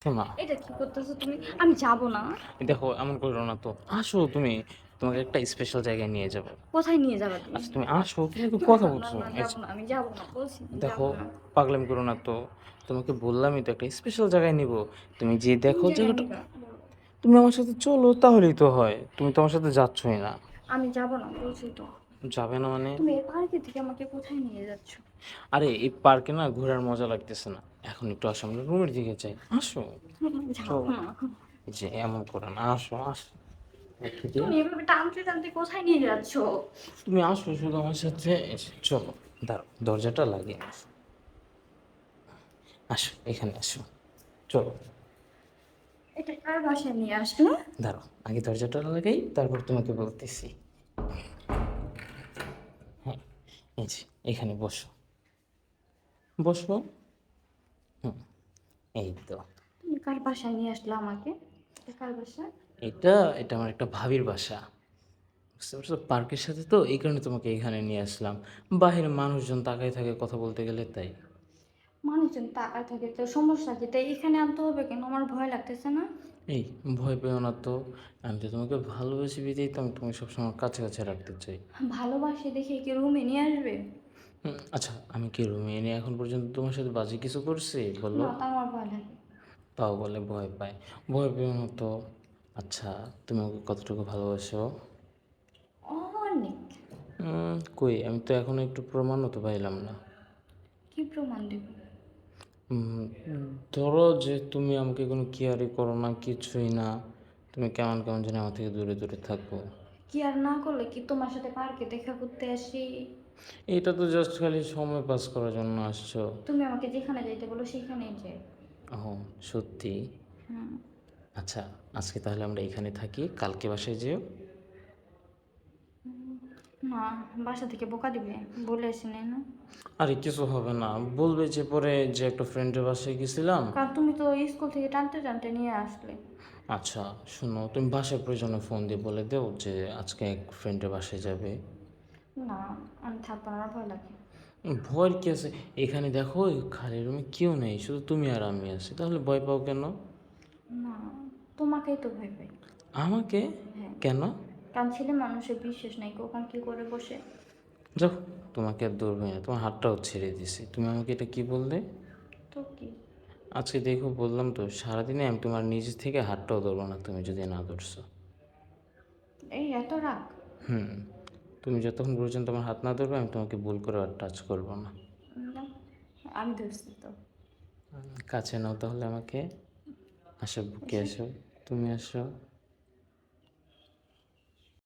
না, এটা কি করতেছো তুমি? আমি যাব না। দেখো এমন করো না তো। আসো তুমি, তোমাকে একটা স্পেশাল জায়গায় নিয়ে যাবো। কোথায় নিয়ে যাবে তুমি? আচ্ছা তুমি আসো, তুমি তো না কথা না না বলছো। না, যাব না, আমি যাব না, বলছি যাব দেখো, না। পাগলামি করো না তো। তোমাকে বললামই তো একটা স্পেশাল জায়গায় নিব। তুমি যে কোন দেখো জায়গায় জায়গাটা। নিবা বলো? তুমি আমার সাথে চলো, তাহলেই তো হয়। তুমি তো আমার সাথে যাচ্ছই না। আমি যাব না, বলছি তো। যাবে না মানে? তুমি এই পার্কে থেকে আমাকে কোথায় নিয়ে যাচ্ছ? আরে এই পার্কে না ঘোরার মজা লাগতেছে না। এখন একটু আসো, আমরা রুমের দিকে যাই। আসো। যাব চলো। না। এই যে এমন করো না, আসো আসো। দেখি যে, তুমি এভাবে টানতে টানতে কোথায় নিয়ে যাচ্ছ? তুমি আসো শুধু আমার সাথে। চলো, দাঁড়াও, দরজাটা লাগিয়ে আসো। আসো, এখানে আসো। চলো। এটা কার বাসায় নিয়ে আসলে? দাঁড়াও, আগে দরজাটা লাগাই, তারপর তোমাকে বলতেছি। হ্যাঁ, এই যে এখানে বসো। বসো। হুম, এই তো। তুমি কার বাসায় নিয়ে আসলে আমাকে? এটা কার বাসা? এটা এটা আমার একটা ভাবির বাসা। বুঝতে পারছো, পার্কের সাথে তো এই কারণে তোমাকে এখানে নিয়ে আসলাম। বাহিরে মানুষজন তাকায় থাকে কথা বলতে গেলে, তাই। মানুষজন তাকায় থাকে তো সমস্যা কি? তাই এখানে আনতে হবে কেন? আমার ভয় লাগতেছে না? এই, ভয় পেও না তো। আমি তো তোমাকে ভালোবেসে বিদেই তো আমি তোমাকে সবসময় কাছে কাছে রাখতে চাই। ভালোবাসি দেখে কি রুমে নিয়ে আসবে? আচ্ছা, আমি কি রুমে এনে এখন পর্যন্ত তোমার সাথে বাজে কিছু করছি বলো? না, তা আমার ভয় লাগে। তাও বলে ভয় পায়। ভয় পেও না তো। আচ্ছা, তুমি ওকে কতটুকু ভালোবাসো? অনেক। কই, আমি তো এখনো একটু প্রমাণও তো পাইলাম না। কি প্রমাণ দেব? উম, ধরো যে তুমি আমাকে কোনো কেয়ারই করো না, কিছুই না। তুমি কেমন কেমন যেন আমার থেকে দূরে দূরে থাকো। কি আর না করলে কি তোমার সাথে পার্কে দেখা করতে আসি? এটা তো জাস্ট খালি সময় পাস করার জন্য আসছো। তুমি আমাকে যেখানে যাইতে বলো সেখানেই যাই। ও, সত্যি? হুম। আচ্ছা, আজকে তাহলে আমরা এখানে থাকি, কালকে বাসায় যেও। না, বাসা থেকে বোকা দিবে, বলে আসি নাই না? আরে কিছু হবে না, বলবে যে পরে যে একটা ফ্রেন্ডের বাসায় গেছিলাম। কারণ তুমি তো স্কুল থেকে টানতে টানতে নিয়ে আসলে। আচ্ছা শোনো, তুমি বাসায় প্রয়োজনে ফোন দিয়ে বলে দেও যে আজকে এক ফ্রেন্ডের বাসায় যাবে। না, আমি থাকবো না, আমার ভয় লাগে। ভয়ের কি আছে? এখানে দেখো, এই খালি রুমে কেউ নেই, শুধু তুমি আর আমি আছি, তাহলে ভয় পাও কেন? না, তোমাকেই তো ভয় পাই। আমাকে? হ্যাঁ। কেন? কারণ ছেলে মানুষের বিশ্বাস নাই, কখন কি করে বসে। যাও, তোমাকে আর দৌড়বে না, তোমার হাতটাও ছেড়ে দিছি। তুমি আমাকে এটা কি বললে? তো কি? আজকে দেখো, বললাম তো সারাদিনে আমি তোমার নিজে থেকে হাতটাও ধরবো না, তুমি যদি না ধরছো। এই এত রাগ? হুম, তুমি যতক্ষণ পর্যন্ত আমার হাত না ধরবে আমি তোমাকে ভুল করে আর টাচ করবো না। না, আমি ধরছি তো। কাছে নাও তাহলে আমাকে। আসো, বুকে এসে আসো। তুমি আসো।